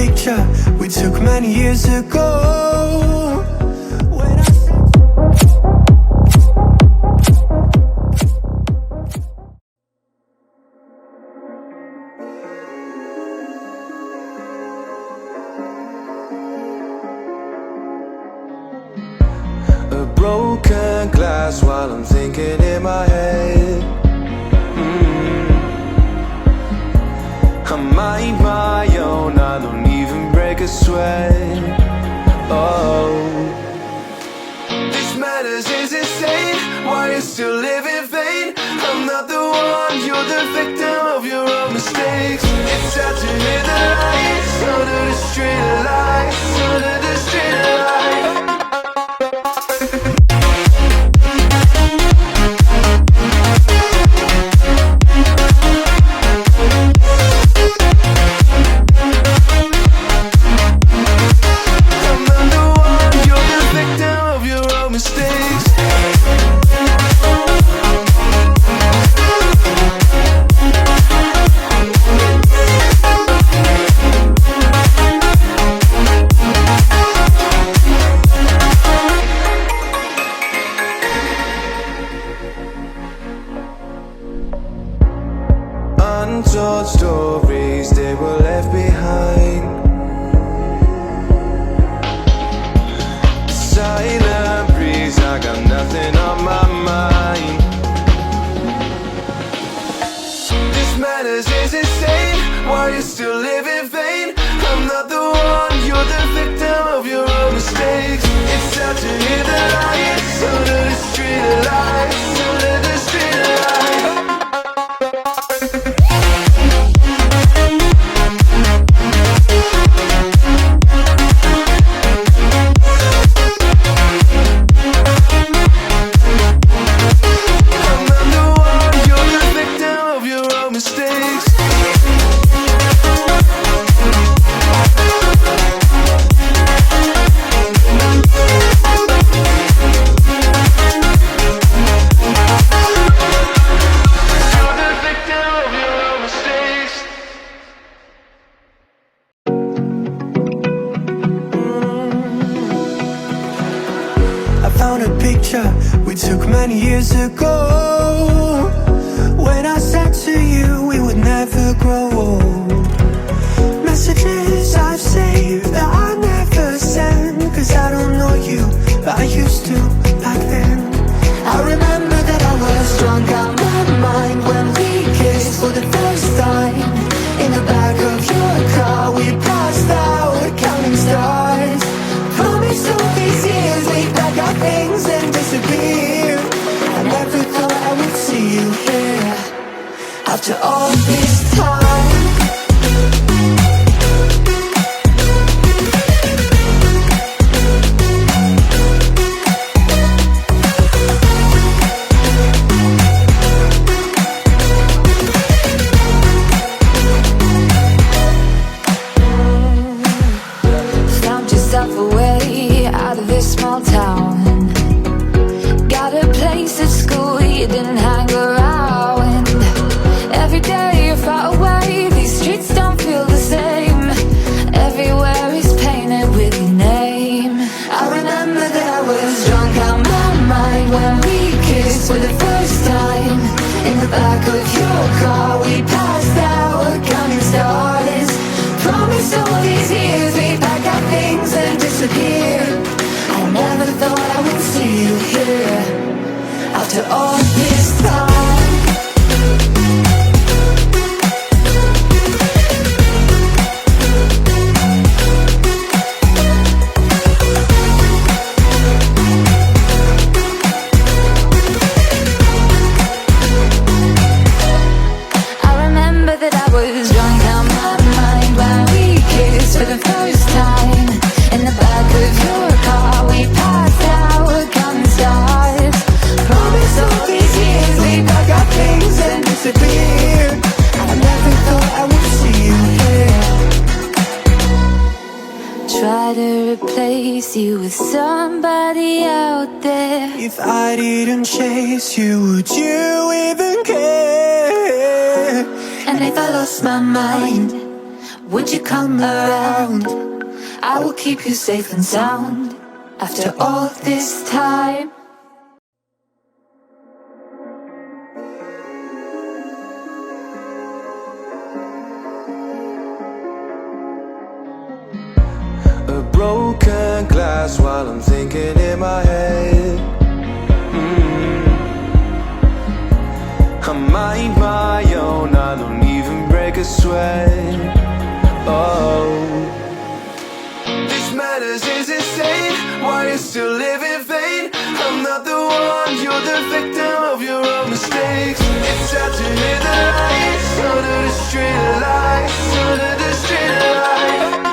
picture we took many years ago. When I a broken glass while I'm thinking in my head. I mind my own, I don't even break a sweat. Oh, this madness is insane. Why you still live in vain? I'm not the one, you're the victim of your own mistakes. It's time to hear the lights under the street lights, under the street lights. Untold stories, they were left behind. Silent breeze, I got nothing on my mind. This madness is insane. Why you still live in vain? I'm not the one, you're the victim of your own mistakes. It's time to hear the lights under the street lights, under the street lights. We took many years ago. When I said to you we would never grow old. Messages I've saved that I never send, cause I don't know you, but I used to back then. I remember that I was drunk out my mind when we kissed for the first time. In the back of your car we passed out counting stars. Promised all these years we'd pack our things and disappear. I never thought I would see you here after all this time. Found yourself a way out of this small town. Got a place at school you didn't hang around. Every day you're far away, these streets don't feel the same. Everywhere is painted with your name. I remember that I was drunk out my mind when we kissed for the first time. In the back of your car we passed out counting stars. Promised all these years we'd pack our things and disappear. I never thought I would see you here after all this time. I remember that I was drunk out my mind when we kissed for the first time. In the back of your car we passed out counting stars. Promised all these years we'd pack our things and disappear. I never thought I would see you here. Try to replace you with somebody out there. If I didn't chase you, would you even care? And if I lost my mind, would you come around? I will keep you safe and sound after all this time. A broken glass while I'm thinking in my head. I mind my own, I don't even break a sweat. Oh, this madness is insane. Why you still live in vain? I'm not the one, you're the victim of your own mistakes. It's sad to hear the lights under the street lights, under the street lights.